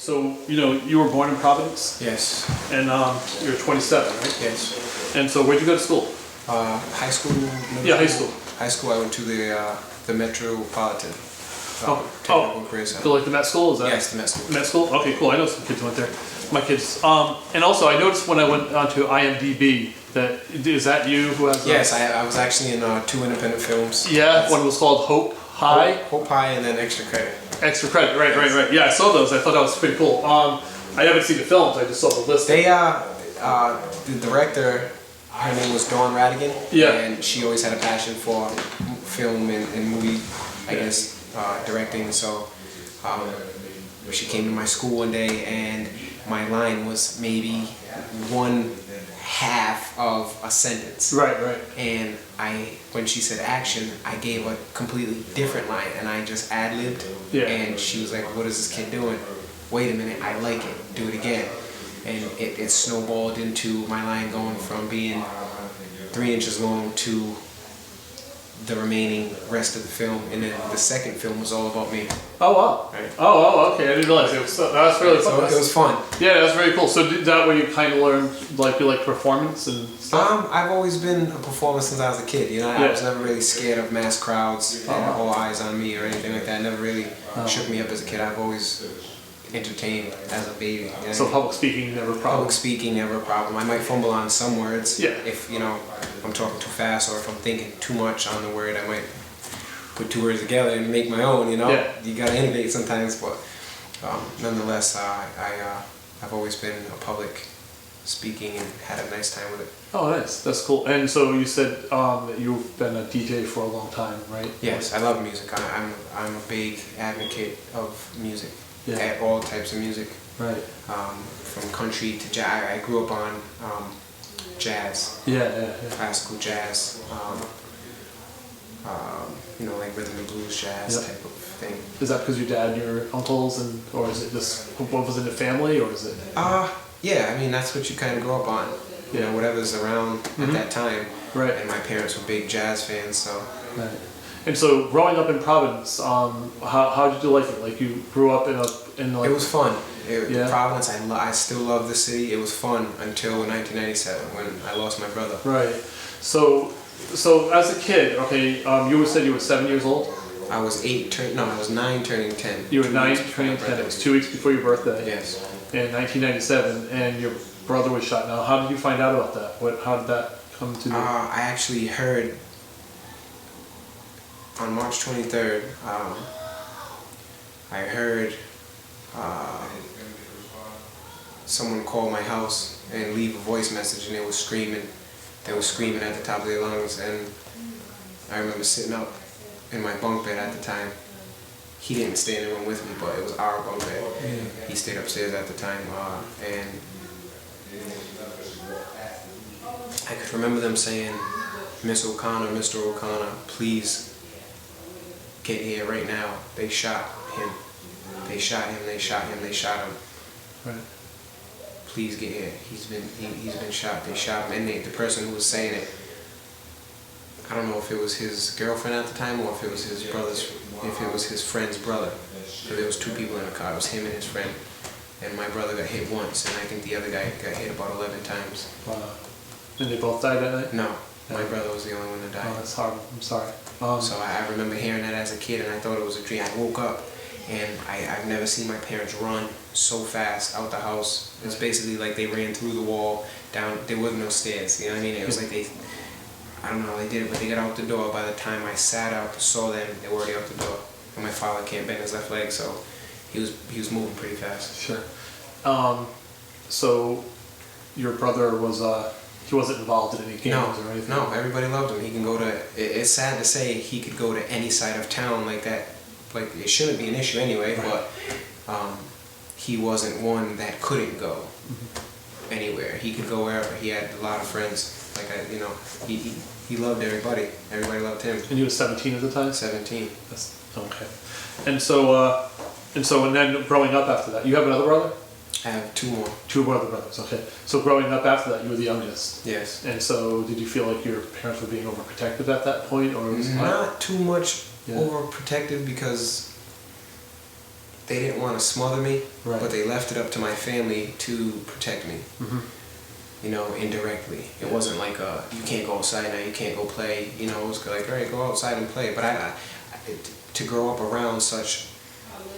So, you were born in Providence? Yes. And you're 27, right? Yes. And so where'd you go to school? High school. Yeah, high school. High school. I went to the Metropolitan. Oh, career center. so like the Met School? Is that? Yes, the Met School. Met School? Okay, cool. I know some kids who went there. My kids. And also, I noticed when I went onto IMDb that is that you who has? Yes, I was actually in 2 independent films. Yeah, one was called Hope High. Hope High, and then Extra Credit. Extra Credit, right. Yeah, I saw those. I thought that was pretty cool. I haven't seen the films. I just saw the list. They the director, her name was Dawn Radigan. Yeah. And she always had a passion for film and movie, I guess, directing. So she came to my school one day, and my line was maybe 1/2 of a sentence. Right. And when she said action, I gave a completely different line, and I just ad-libbed. Yeah. And she was like, "What is this kid doing? Wait a minute, I like it. Do it again." And it snowballed into my line going from being 3 inches long to the remaining rest of the film, and then the second film was all about me. Oh wow! Right. Oh, okay. I didn't realize it was. That was really fun. So it was fun. Yeah, that's very cool. So did that where you kind of learned you like performance and stuff? I've always been a performer since I was a kid. Yeah. I was never really scared of mass crowds and all eyes on me or anything like that. It never really shook me up as a kid. I've always entertained as a baby. So public speaking never a problem. Public speaking never a problem. I might fumble on some words. Yeah. If I'm talking too fast, or if I'm thinking too much on the word, I might put 2 words together and make my own. Yeah. You gotta innovate sometimes, but nonetheless, I've always been a public speaking and had a nice time with it. Oh, nice. That's cool. And so you said that you've been a DJ for a long time, right? Yes, I love music. I'm a big advocate of music. Yeah. All types of music. Right. From country to jazz. I grew up on jazz. Yeah. Classical jazz. Like rhythm and blues jazz type of thing. Is that because your dad and your uncles, or is it just what was in the family, or is it? Yeah. I mean, that's what you kind of grow up on. Whatever's around at that time. Right. And my parents were big jazz fans, so. Right. And so, growing up in Providence, how did you like it? Like, you grew up in like. It was fun. Providence, I still love the city. It was fun until 1997 when I lost my brother. Right. So as a kid, okay, you said you were 7 years old. I was 9 turning 10. You were 9 turning 10. It was 2 weeks before your birthday. Yes. In 1997, and your brother was shot. Now, how did you find out about that? How did that come to? I actually heard. On March 23rd, I heard someone call my house and leave a voice message, and they were screaming. They were screaming at the top of their lungs, and I remember sitting up in my bunk bed at the time. He didn't stay in the room with me, but it was our bunk bed. He stayed upstairs at the time, and I could remember them saying, "Miss O'Connor, Mr. O'Connor, please get here right now. They shot him. They shot him. They shot him. They shot him. Right. Please get here. He's been shot. They shot him." And the person who was saying it, I don't know if it was his girlfriend at the time or if it was his friend's brother. So there was 2 people in the car. It was him and his friend. And my brother got hit once, and I think the other guy got hit about 11 times. Wow. And they both died that night? No. My brother was the only one that died. Oh, that's hard. I'm sorry. So I remember hearing that as a kid, and I thought it was a dream. I woke up, and I've never seen my parents run so fast out the house. It's basically like they ran through the wall, down. There wasn't no stairs. You know what I mean? It was like I don't know how they did it, but they got out the door. By the time I sat up, saw them, they were already out the door. And my father can't bend his left leg, so he was moving pretty fast. Sure. So your brother was he wasn't involved in any games or anything? No, everybody loved him. He can go to, it's sad to say, he could go to any side of town like that. Like, it shouldn't be an issue anyway, right. But he wasn't one that couldn't go anywhere. He could go wherever. He had a lot of friends. Like, he loved everybody. Everybody loved him. And he was 17 at the time? 17. That's okay. And then growing up after that, you have another brother? I have 2 more. 2 other brothers, okay. So growing up after that, you were the youngest? Yes. And so did you feel like your parents were being overprotective at that point? Or was not too much overprotective, because they didn't want to smother me, Right. but they left it up to my family to protect me. Mm-hmm. You know, indirectly. It Yeah. wasn't like you can't go outside now, you can't go play. You know, it was like, all right, go outside and play. But to grow up around such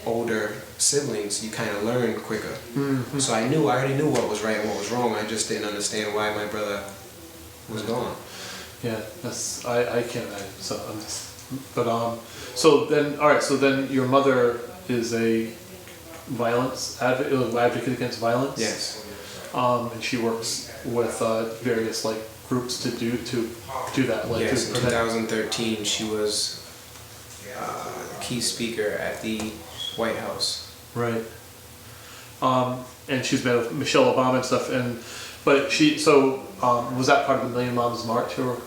older siblings, you kind of learn quicker. Mm-hmm. So I already knew what was right and what was wrong. I just didn't understand why my brother was gone. Yeah, I can't imagine. So I'm just, but so then, all right. So then your mother is a violence advocate against violence. Yes. And she works with various like groups to do that. Like Yes. to In prevent. 2013, she was the key speaker at the White House. Right. And she's met with Michelle Obama and stuff. But was that part of the Million Moms March or?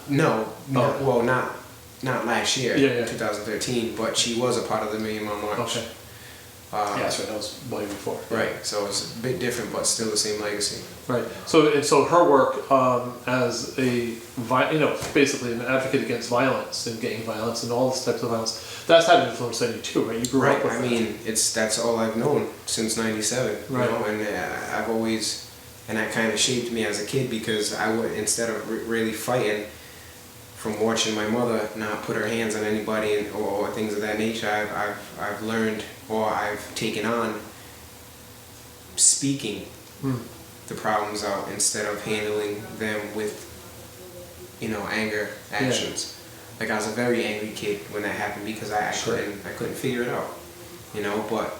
No. Oh. Well, not last year. Yeah. 2013, but she was a part of the Million Mom March. Okay. Yeah, that's right. That was way before. Right. So it's a bit different, but still the same legacy. Right. So her work as basically an advocate against violence and gang violence and all this types of violence, that's had an influence on you too, right? You grew up with I that. mean, that's all I've known since '97. Right. You know, and I've always, and that kind of shaped me as a kid because I would, instead of really fighting, from watching my mother not put her hands on anybody or things of that nature, I've learned, or I've taken on speaking the problems out instead of handling them with, anger actions. Like I was a very angry kid when that happened because I couldn't figure it out, but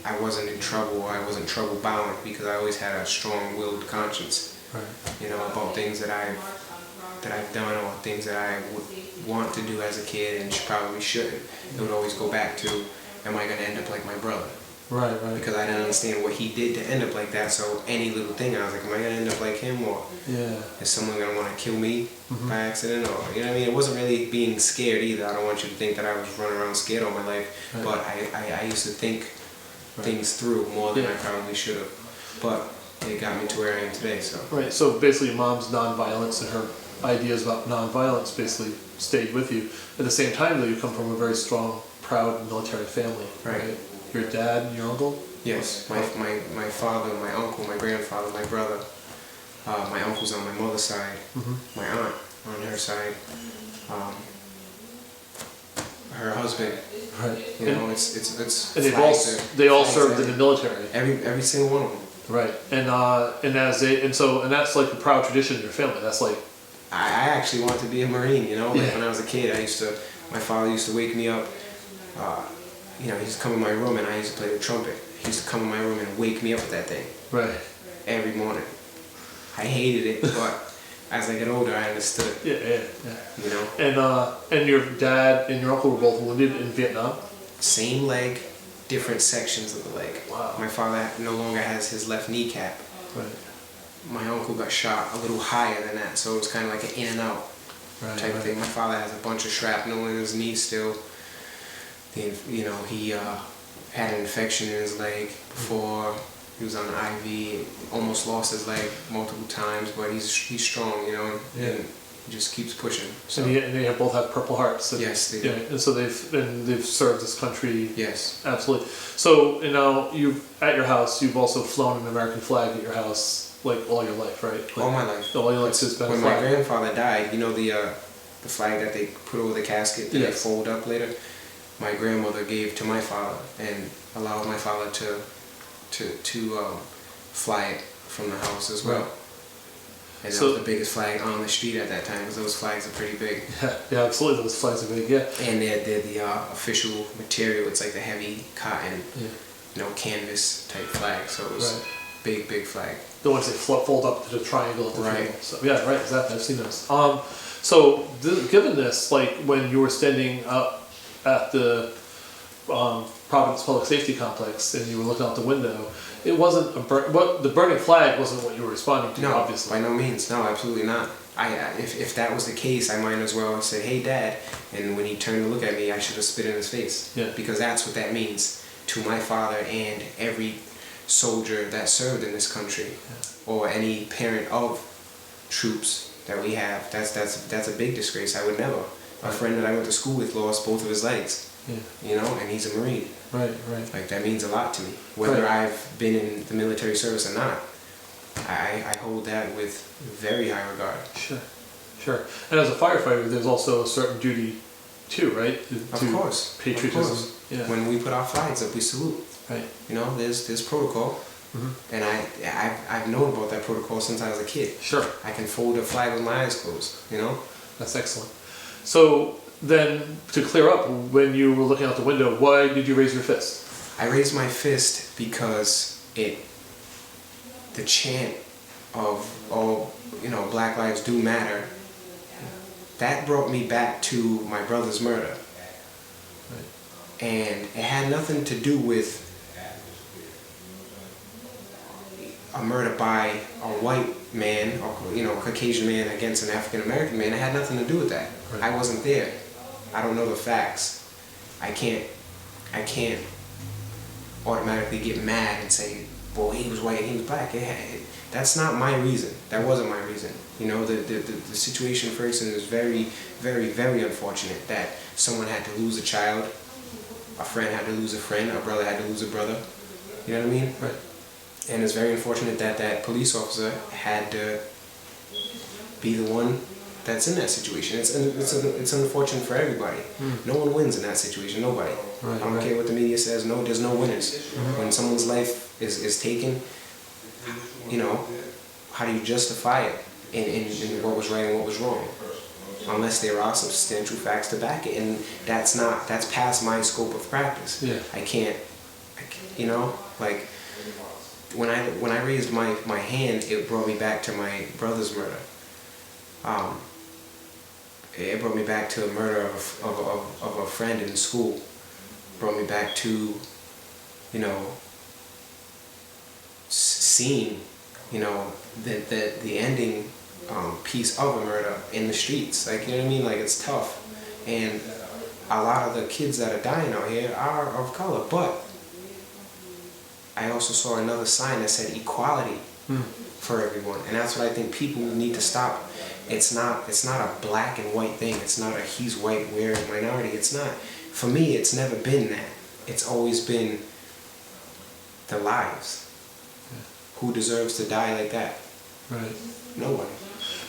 I wasn't in trouble, or I wasn't trouble bound because I always had a strong-willed conscience, Right. About things that I've done or things that I would want to do as a kid and probably shouldn't. It would always go back to, am I going to end up like my brother? Right. Because I didn't understand what he did to end up like that. So any little thing, I was like, am I going to end up like him, or is someone going to want to kill me by accident? Or you know what I mean? It wasn't really being scared either. I don't want you to think that I was running around scared all my life. Right. But I used to think things through more than I probably should have. But it got me to where I am today. So Right. So basically, your mom's nonviolence and her ideas about nonviolence basically stayed with you. At the same time, though, you come from a very strong, proud military family. Right. Your dad and your uncle? Yes, my father, my uncle, my grandfather, my brother, my uncle's on my mother's side, my aunt on her side, her husband. Right. It's And flags they all flags served in the military. every single one of them. Right. And that's like a proud tradition in your family. That's like. I actually wanted to be a Marine. When I was a kid, my father used to wake me up. He used to come in my room and I used to play the trumpet. He used to come in my room and wake me up with that thing. Right. Every morning. I hated it, but as I get older, I understood. Yeah. And your dad and your uncle were both wounded in Vietnam? Same leg, different sections of the leg. Wow. My father no longer has his left kneecap. Right. My uncle got shot a little higher than that, so it was kind of like an in and out type of thing. My father has a bunch of shrapnel in his knee still. He had an infection in his leg before. He was on an IV, almost lost his leg multiple times, but he's strong, and he just keeps pushing. So. And they both have Purple Hearts. And, yes, they do. And so they've served this country. Yes, absolutely. So at your house, you've also flown an American flag at your house, like all your life, right? Like, all my life. All your life has been a when flag. my grandfather died, the flag that they put over the casket that they fold up later. My grandmother gave to my father and allowed my father to fly it from the house as well. And that was the biggest flag on the street at that time, because those flags are pretty big. Yeah, absolutely. Those flags are big, yeah. And they're the official material. It's like the heavy cotton, canvas type flag. So it was big flag. The ones that fold up to the triangle at the funeral. So, yeah, right, exactly. I've seen those. Given this, like when you were standing up at the Providence Public Safety Complex and you were looking out the window, it wasn't the burning flag wasn't what you were responding to, no, obviously. By no means. No, absolutely not. If that was the case, I might as well have said, "Hey, Dad," and when he turned to look at me, I should have spit in his face. Yeah. Because that's what that means to my father and every soldier that served in this country, or any parent of troops that we have. That's a big disgrace. I would never. A friend that I went to school with lost both of his legs. You know, and he's a Marine. Right. Like, that means a lot to me. Whether I've been in the military service or not, I hold that with very high regard. Sure. And as a firefighter, there's also a certain duty too, right? Of course. Patriotism. Of course. Yeah. When we put our flags up, we salute. Right. You know, there's protocol. And I've known about that protocol since I was a kid. Sure. I can fold a flag with my eyes closed, you know? That's excellent. So then, to clear up, when you were looking out the window, why did you raise your fist? I raised my fist because the chant of, oh, you know, Black Lives Do Matter, that brought me back to my brother's murder. Right. And it had nothing to do with a murder by a white man, or, you know, Caucasian man against an African American man. It had nothing to do with that. Right. I wasn't there. I don't know the facts. I can't automatically get mad and say, well, he was white and he was black. That's not my reason. That wasn't my reason. You know, the situation for instance is very, very, very unfortunate that someone had to lose a child, a friend had to lose a friend, a brother had to lose a brother. You know what I mean? Right. And it's very unfortunate that that police officer had to be the one that's in that situation. It's unfortunate for everybody. No one wins in that situation. Nobody. Right, I don't care what the media says. No, there's no winners. When someone's life is taken, you know, how do you justify it in what was right and what was wrong? Unless there are substantial facts to back it, and that's past my scope of practice. Yeah. I can't, you know, like. When I raised my hand, it brought me back to my brother's murder. It brought me back to a murder of a friend in school. Brought me back to, you know, seeing, you know, the ending piece of a murder in the streets. Like, you know what I mean? Like, it's tough, and a lot of the kids that are dying out here are of color, but I also saw another sign that said equality for everyone, and that's what I think people need to stop. It's not a black and white thing. It's not a he's white, we're a minority. It's not. For me, it's never been that. It's always been the lives. Who deserves to die like that? Right. Nobody.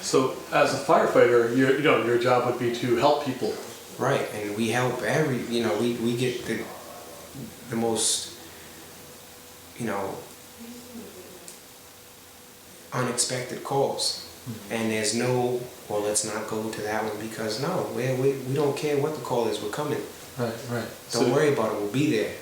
So, as a firefighter, your job would be to help people. Right, and we help we get the most, you know, unexpected calls, and there's no, well, let's not go to that one because no, we don't care what the call is, we're coming. Right. Don't worry about it, we'll be there.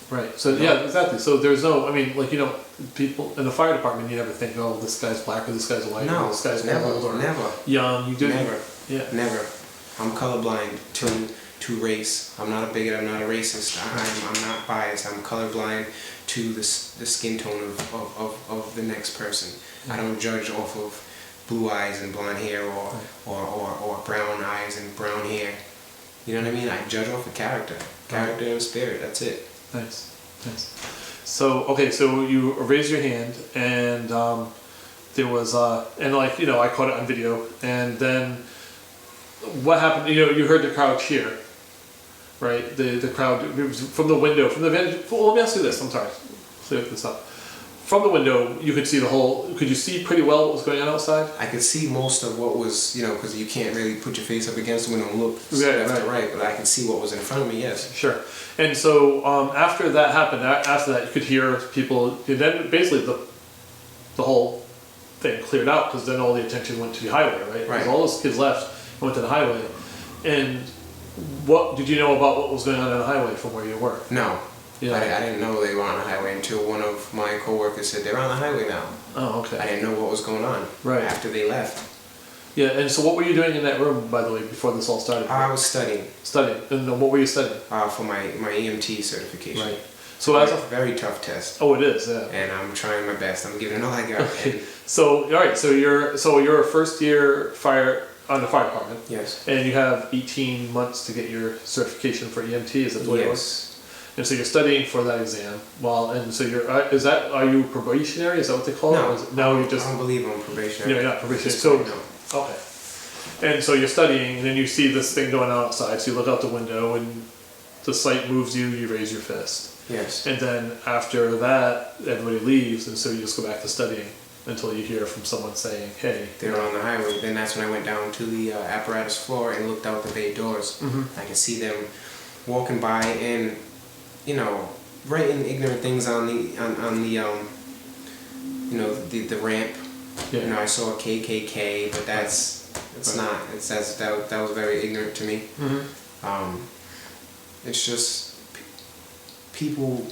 Right. So yeah, exactly. So there's no, I mean, like, you know, people in the fire department, you never think, oh, this guy's black or this guy's white or this guy's old or young. You do never. Yeah. Never. I'm colorblind to race. I'm not a bigot. I'm not a racist. I'm not biased. I'm colorblind to the skin tone of the next person. I don't judge off of blue eyes and blonde hair or brown eyes and brown hair. You know what I mean? I judge off of character and spirit. That's it. Nice. So okay, so you raised your hand, and there was and like, you know, I caught it on video, and then what happened? You know, you heard the crowd cheer, right? The crowd, it was from the window, from the vantage. Well, let me ask you this. I'm sorry, clear this up. From the window, you could see the whole. Could you see pretty well what was going on outside? I could see most of what was, you know, because you can't really put your face up against the window and look left or right, but I can see what was in front of me. Yes. Sure. And so after that happened, after that, you could hear people. And then basically the whole thing cleared out, because then all the attention went to the highway, right? Because all those kids left and went to the highway. And what did you know about what was going on the highway from where you were? No. Yeah. I didn't know they were on the highway until one of my coworkers said, they're on the highway now. Oh, okay. I didn't know what was going on after they left. Yeah, and so what were you doing in that room, by the way, before this all started? I was studying. Studying? And what were you studying? For my EMT certification. Right. So as a very tough test. Oh, it is, yeah. And I'm trying my best. I'm giving it all I got. Okay. So, all right, so you're a first year on the fire department. Yes. And you have 18 months to get your certification for EMT, is that the way it works? And so you're studying for that exam, and so are you probationary? Is that what they call it? No, you just. I don't believe I'm probationary. No, you're not probationary. So okay. And so you're studying, and then you see this thing going on outside. So you look out the window, and the sight moves you, you raise your fist. Yes. And then after that, everybody leaves, and so you just go back to studying until you hear from someone saying, hey. They're on the highway. Then that's when I went down to the apparatus floor and looked out the bay doors. I can see them walking by and, you know, writing ignorant things on the you know, the ramp. Yeah. You know, I saw a KKK, but it's not. That was very ignorant to me. It's just people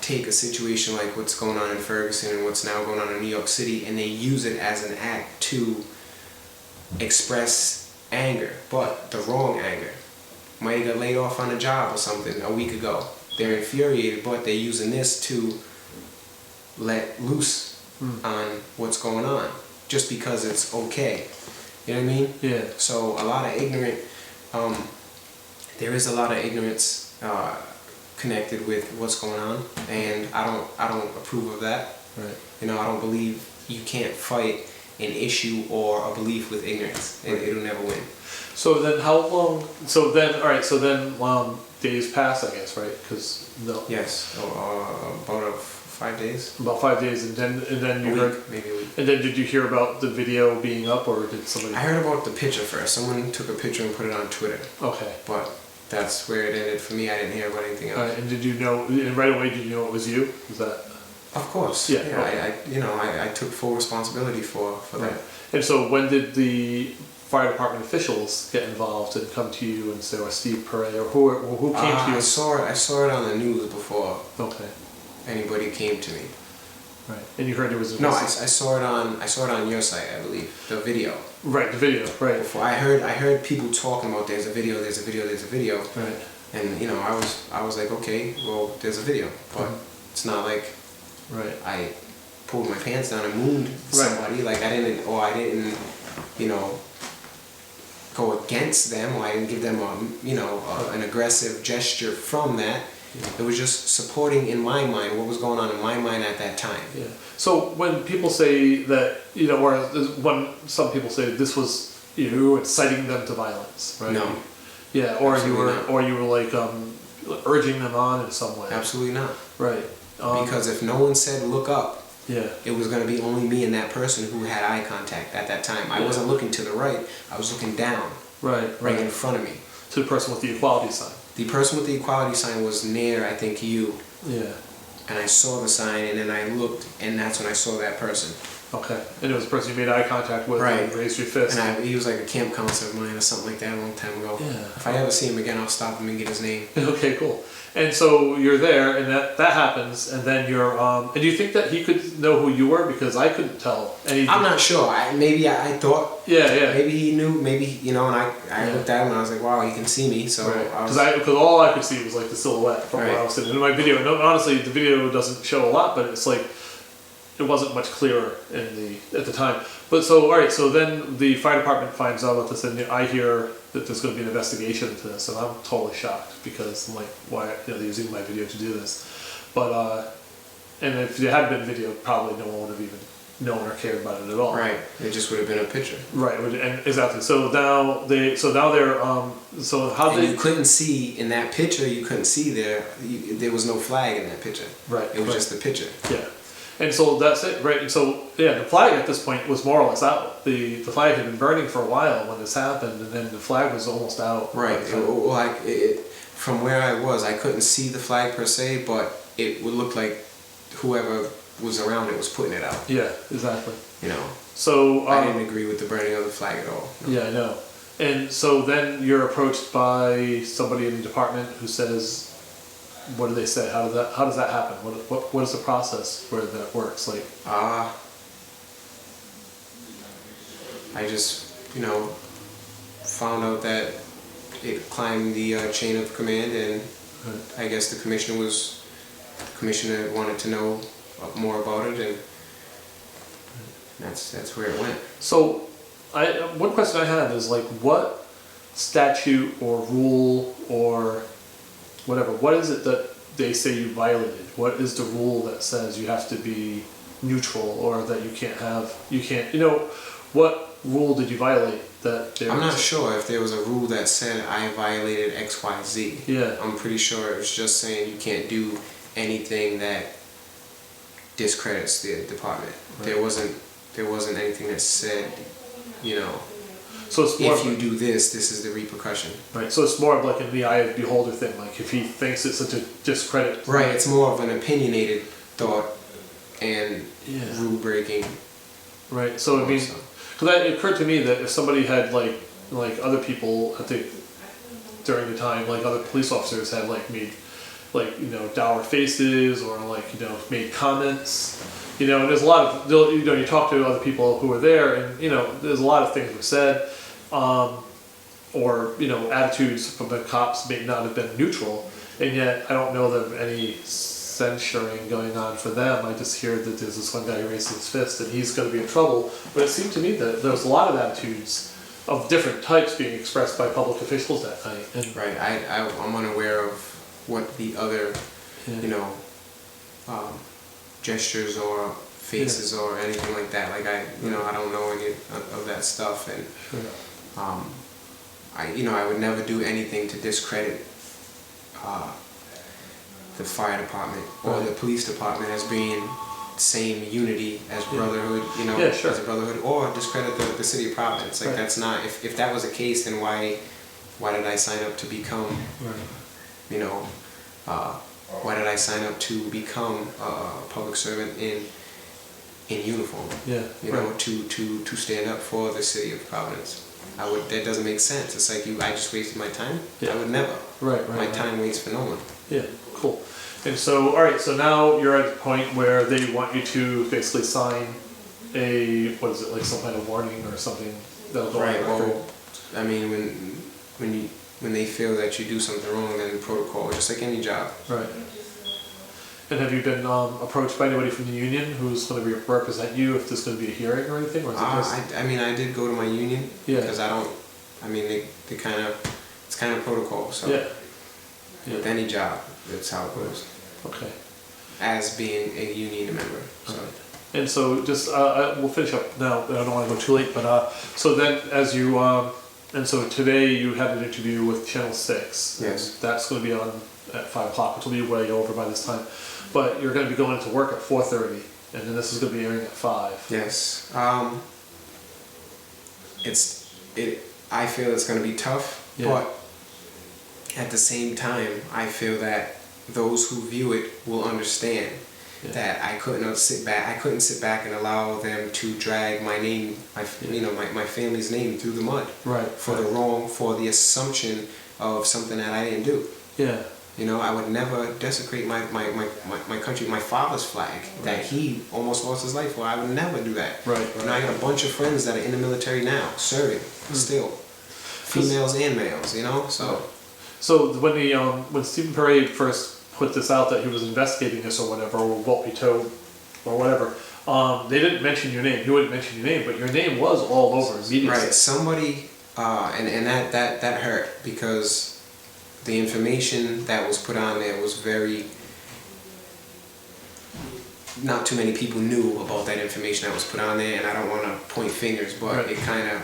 take a situation like what's going on in Ferguson and what's now going on in New York City, and they use it as an act to express anger, but the wrong anger. Might have got laid off on a job or something a week ago. They're infuriated, but they're using this to let loose on what's going on, just because it's okay. You know what I mean? Yeah. So a lot of ignorant, there is a lot of ignorance connected with what's going on, and I don't approve of that. Right. You know, I don't believe you can't fight an issue or a belief with ignorance. It'll never win. So then how long, so then days pass, I guess, right? Because Yes, about 5 days. About 5 days, and then you heard, maybe a week. and then did you hear about the video being up, or did somebody? I heard about the picture first. Someone took a picture and put it on Twitter. Okay. But that's where it ended for me. I didn't hear about anything else. And did you know, and right away, did you know it was you? Was that? Of course. Yeah. Okay. I took full responsibility for that. Right. And so when did the fire department officials get involved and come to you and say, or Steve Perret, or who came to you? I saw it on the news before. Okay. Anybody came to me. Right. And you heard there was a No, I saw it on your site, I believe. The video. Right, the video, right. Before I heard people talking about there's a video. Right. And you know, I was like, okay, well, there's a video, but it's not like I pulled my pants down and mooned somebody. Like I didn't, you know, go against them, or I didn't give them an aggressive gesture from that. It was just supporting in my mind what was going on in my mind at that time. Yeah. So when people say that, you know, or when some people say this was, you know, you were inciting them to violence, right? No. Yeah, or Absolutely you were like urging them on in some way. Absolutely not. Right. Because if no one said look up, yeah, it was going to be only me and that person who had eye contact at that time. I wasn't looking to the right. I was looking down. Right in front of me. To the person with the equality sign. The person with the equality sign was near, I think, you. Yeah. And I saw the sign, and then I looked, and that's when I saw that person. Okay. And it was the person you made eye contact with and raised your fist. And he was like a camp counselor of mine or something like that a long time ago. Yeah. If I ever see him again, I'll stop him and get his name. Okay, cool. And so you're there, and that happens, and then you're, and do you think that he could know who you were? Because I couldn't tell anything. I'm not sure. Maybe I thought. Yeah. Maybe he knew. Maybe, you know. And I looked at him and I was like, wow, he can see me. So because all I could see was like the silhouette from where I was sitting in my video. No, honestly, the video doesn't show a lot, but it's like it wasn't much clearer at the time. But so all right, so then the fire department finds out about this, and I hear that there's going to be an investigation into this, and I'm totally shocked because I'm like, why they're using my video to do this? But and if it had been video, probably no one would have even known or cared about it at all. Right. It just would have been a picture. Right. And exactly. So now they're so how and they you couldn't see in that picture. You couldn't see there was no flag in that picture. Right. It was just the picture. Yeah. And so that's it, right? And so, yeah, the flag at this point was more or less out. The flag had been burning for a while when this happened, and then the flag was almost out. Right. From where I was, I couldn't see the flag per se, but it would look like whoever was around it was putting it out. Yeah, exactly. You know. So I didn't agree with the burning of the flag at all. No. Yeah, I know. And so then you're approached by somebody in the department who says, what do they say? How does that happen? What is the process where that works? Like I just, you know, found out that it climbed the chain of command, and I guess the commissioner wanted to know more about it, and that's where it went. So one question I have is like, what statute or rule or whatever, what is it that they say you violated? What is the rule that says you have to be neutral, or that you can't, you know, what rule did you violate that? I'm not sure if there was a rule that said I violated X, Y, Z. Yeah. I'm pretty sure it was just saying you can't do anything that discredits the department. Right. There wasn't anything that said, you know, so it's more if you do this, this is the repercussion. Right. So it's more of like in the eye of the beholder thing. Like if he thinks it's such a discredit. Right. It's more of an opinionated thought and Yeah. rule breaking. Right. So I mean, because it occurred to me that if somebody had like other people, I think during the time, like other police officers had like made like, you know, dour faces or like, you know, made comments, you know, and there's a lot of, you know, you talk to other people who were there and, you know, there's a lot of things were said, or, you know, attitudes from the cops may not have been neutral, and yet I don't know of any censuring going on for them. I just hear that there's this one guy who raises his fist and he's going to be in trouble, but it seemed to me that there was a lot of attitudes of different types being expressed by public officials that night. And right. I'm unaware of what the other, you know, gestures or faces or anything like that. Like you know, I don't know any of that stuff, and I would never do anything to discredit the fire department or the police department as being same unity as brotherhood, you know, as a brotherhood, or discredit the city of Providence. Like that's not, if that was the case, then why did I sign up to become, you know, why did I sign up to become a public servant in uniform? Yeah, you know, to stand up for the city of Providence. That doesn't make sense. It's like I just wasted my time. I would never. My time waits for no one. Yeah, cool. And so, all right, so now you're at the point where they want you to basically sign what is it, like some kind of warning or something that'll go on the record? Well, I mean, when they feel that you do something wrong, then the protocol, just like any job. Right. And have you been approached by anybody from the union who's going to represent you if there's going to be a hearing or anything? Or is it just... I mean, I did go to my union because they kind of, it's kind of protocol. So with any job, that's how it goes. Okay. As being a union member. So. Right. And so just, we'll finish up now. I don't want to go too late, but so then as you, and so today you had an interview with Channel 6. Yes. That's going to be on at 5 o'clock, which will be way over by this time. But you're going to be going to work at 4:30, and then this is going to be airing at 5. Yes. I feel it's going to be tough, but at the same time, I feel that those who view it will understand that I couldn't sit back and allow them to drag my name, my family's name through the mud for the assumption of something that I didn't do. Yeah. You know, I would never desecrate my country, my father's flag that he almost lost his life for. I would never do that. Right. And I got a bunch of friends that are in the military now, serving still, females and males. You know, so. So when Stephen Parade first put this out that he was investigating this or whatever, or Volpito or whatever, they didn't mention your name. He wouldn't mention your name, but your name was all over media. Right. Somebody, and that hurt because the information that was put on there was very. Not too many people knew about that information that was put on there, and I don't want to point fingers, but it kind of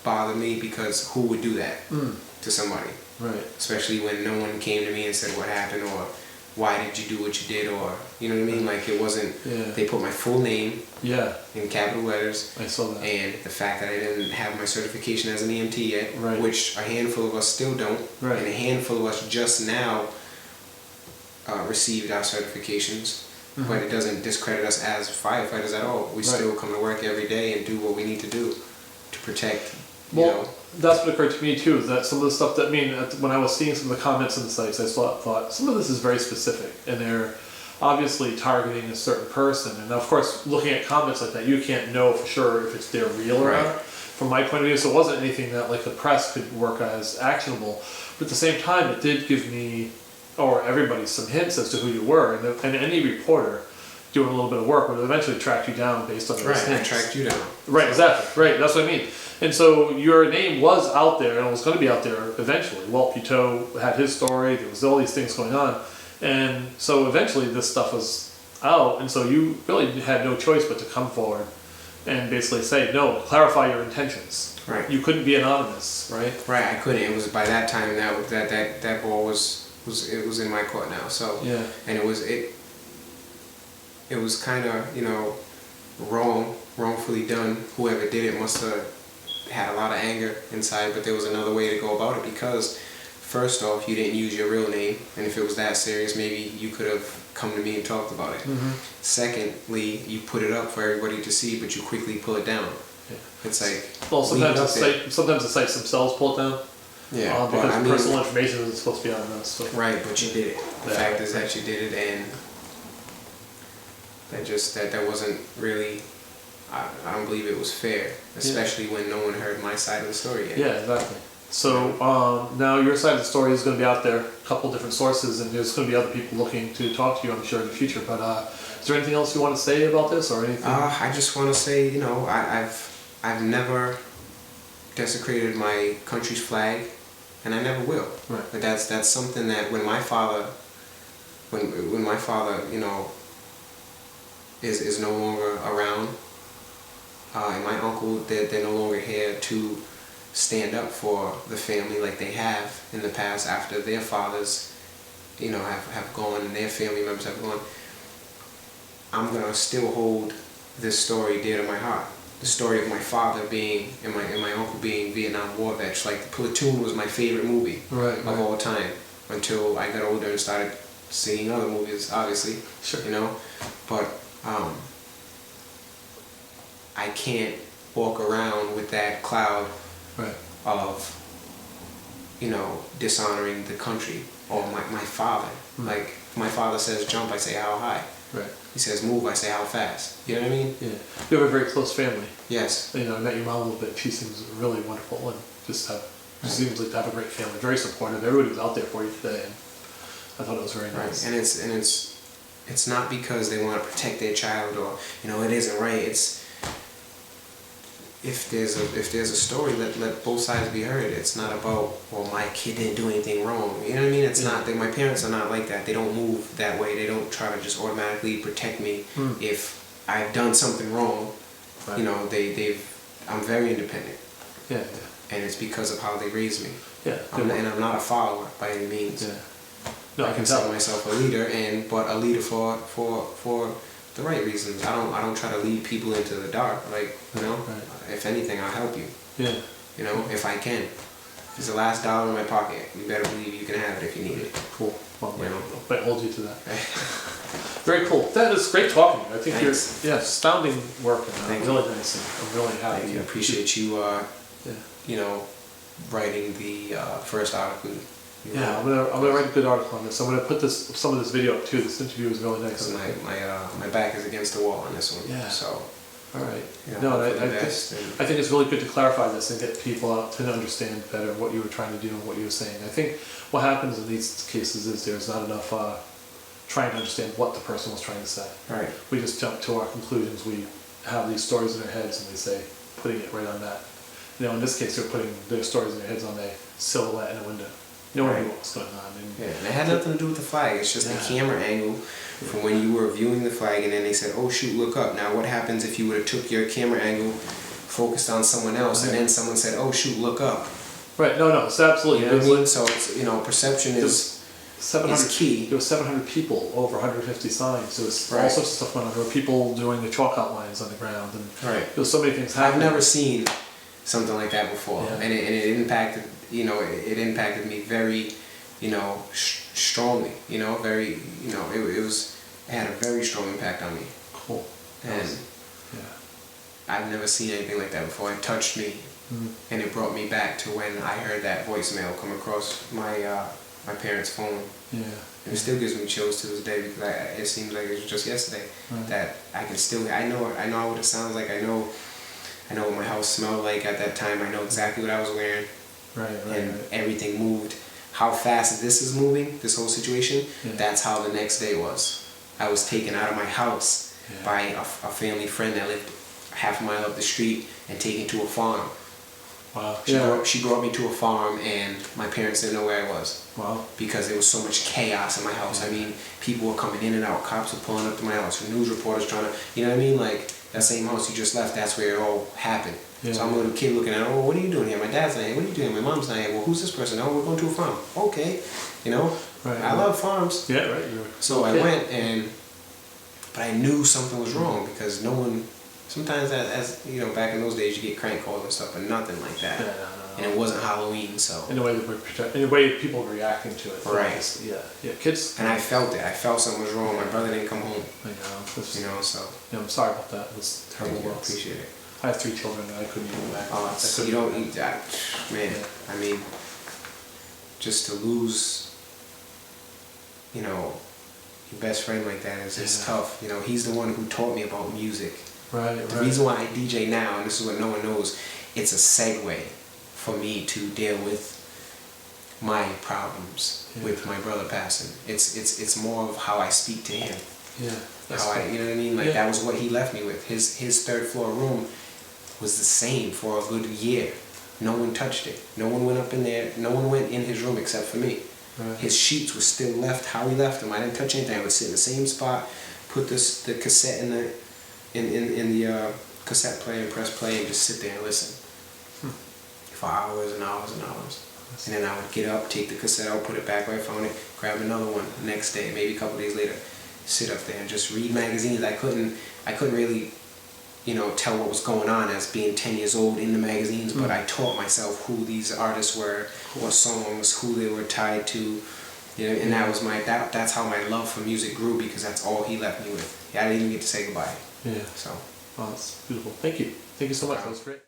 bothered me because who would do that to somebody? Right. Especially when no one came to me and said what happened or why did you do what you did, or you know what I mean? Like it wasn't. They put my full name. In capital letters. I saw that. And the fact that I didn't have my certification as an EMT yet, which a handful of us still don't, and a handful of us just now received our certifications. But it doesn't discredit us as firefighters at all. We still come to work every day and do what we need to do to protect. You know. That's what occurred to me too, is that some of the stuff that, when I was seeing some of the comments on the sites, I thought some of this is very specific, and they're obviously targeting a certain person. And of course, looking at comments like that, you can't know for sure if they're real or not. From my point of view, so it wasn't anything that like the press could work as actionable. But at the same time, it did give me, or everybody, some hints as to who you were. And any reporter doing a little bit of work would eventually track you down based on those hints. I tracked you down. Right, exactly. Right, that's what I mean. And so your name was out there, and it was going to be out there eventually. Walt Pito had his story. There was all these things going on. And so eventually this stuff was out, and so you really had no choice but to come forward and basically say, no, clarify your intentions. Right. You couldn't be anonymous, right? Right, I couldn't. It was by that time that ball was in my court now. So Yeah. and it was kind of, you know, wrongfully done. Whoever did it must have had a lot of anger inside, but there was another way to go about it, because first off, you didn't use your real name, and if it was that serious, maybe you could have come to me and talked about it. Mm-hmm. Secondly, you put it up for everybody to see, but you quickly pull it down. Yeah. It's like, Well, sometimes the sites themselves pull it down. yeah, Because but I mean, personal information isn't supposed to be on this. So. right, but you did it. The Yeah. fact is that you did it, and that wasn't really. I don't believe it was fair, especially when no one heard my side of the story yet. Yeah, exactly. So now your side of the story is going to be out there, a couple different sources, and there's going to be other people looking to talk to you, I'm sure, in the future. But is there anything else you want to say about this, or anything? I just want to say, you know, I've never desecrated my country's flag, and I never will. Right. But that's something that when my father, you know, is no longer around, and my uncle, they're no longer here to stand up for the family like they have in the past after their fathers, you know, have gone and their family members have gone. I'm gonna still hold this story dear to my heart. The story of my father being and my uncle being Vietnam War vets. Like, the Platoon was my favorite movie of all time until I got older and started seeing other movies, obviously. Sure. You know, but I can't walk around with that cloud of, you know, dishonoring the country or my father. Mm. Like, if my father says jump, I say how high. Right. He says move, I say how fast. You know what I mean? Yeah. You have a very close family. Yes. You know, I met your mom a little bit. She seems really wonderful, and seems like to have a great family. Very supportive. Everybody was out there for you today, and I thought it was very nice. Right. And it's not because they want to protect their child, or, you know, it isn't right. It's if there's a story, let both sides be heard. It's not about, well, my kid didn't do anything wrong. You know what I mean? It's not. My parents are not like that. They don't move that way. They don't try to just automatically protect me if I've done something wrong. Right. You know, I'm very independent. Yeah. And it's because of how they raised me. Yeah. And I'm not a follower by any means. Yeah. No, I consider myself a leader, but a leader for the right reasons. I don't try to lead people into the dark. Like, you know, if anything, I'll help you. Yeah. You know, if I can. If it's the last dollar in my pocket, you better believe you can have it if you need it. Cool. Well, You know? I hold you to that. Very cool. That is great talking to you. I think Thanks. you're astounding work, and Thank really nice. And I'm really happy. Thank you. I appreciate you, you know, writing the first article. Yeah, I'm gonna write a good article on this. I'm gonna put some of this video up too. This interview was really nice. Because my back is against the wall on this one. Yeah. So. All right. You know, No, I think think it's really good to clarify this and get people out to understand better what you were trying to do and what you were saying. I think what happens in these cases is there's not enough trying to understand what the person was trying to say. Right. We just jump to our conclusions. We have these stories in our heads and we say, putting it right on that. You know, in this case, they're putting their stories in their heads on a silhouette in a window. No one knew what was going on. And it had nothing to do with the flag. It's just the camera angle from when you were viewing the flag, and then they said, oh shoot, look up. Now what happens if you would have took your camera angle, focused on someone else, and then someone said, oh shoot, look up. Right, no, it's absolutely. You know what I mean? So it's, you know, perception is key. There were 700 people, over 150 signs. There was all sorts of stuff going on. There were people doing the chalk outlines on the ground, and there was so many things happening. I've never seen something like that before, and it impacted. You know, it impacted me very, you know, strongly. You know, very, you know, it had a very strong impact on me. Cool. And I've never seen anything like that before. It touched me, and it brought me back to when I heard that voicemail come across my parents' phone. Yeah. And it still gives me chills to this day, because it seems like it was just yesterday that I can still. I know what it sounds like. I know what my house smelled like at that time. I know exactly what I was wearing. And everything moved. How fast this is moving, this whole situation, that's how the next day was. I was taken out of my house by a family friend that lived half a mile up the street and taken to a farm. Wow. She brought me to a farm, and my parents didn't know where I was. Wow. Because there was so much chaos in my house. I mean, people were coming in and out. Cops were pulling up to my house. News reporters trying to, you know what I mean? Like, That same house you just left, that's where it all happened. Yeah. So I'm a little kid looking at, oh, what are you doing here? My dad's not here. What are you doing? My mom's not here. Well, who's this person? Oh, we're going to a farm. Okay. You know? Right. I love farms. Yeah, right. So I went but I knew something was wrong because no one, sometimes as you know, back in those days you get crank calls and stuff, but nothing like that. Yeah, no. And it wasn't Halloween, so. In the way people were reacting to it. Right. Yeah, kids. And I felt it. I felt something was wrong. My brother didn't come home. I know. You know, so. Yeah, I'm sorry about that. It was terrible. Thank you. I appreciate it. I have 3 children and I couldn't even back. Oh, you don't eat that. Man, Yeah. I mean, just to lose, you know, your best friend like that is tough. You know, he's the one who taught me about music. Right. The reason why I DJ now, and this is what no one knows, it's a segue for me to deal with my problems with my brother passing. It's more of how I speak to him. Yeah. How I, you know what I mean? Like that was what he left me with. His third floor room was the same for a good year. No one touched it. No one went up in there. No one went in his room except for me. Right. His sheets were still left how he left them. I didn't touch anything. I would sit in the same spot, put the cassette in the cassette player and press play and just sit there and listen for hours and hours and hours. And then I would get up, take the cassette out, put it back where I found it, grab another one the next day, maybe a couple days later, sit up there and just read magazines. I couldn't really, you know, tell what was going on as being 10 years old in the magazines, but I taught myself who these artists were, what songs, who they were tied to, you know, and that was that's how my love for music grew, because that's all he left me with. I didn't even get to say goodbye. Yeah. So. Oh, that's beautiful. Thank you. Thank you so much. That was great.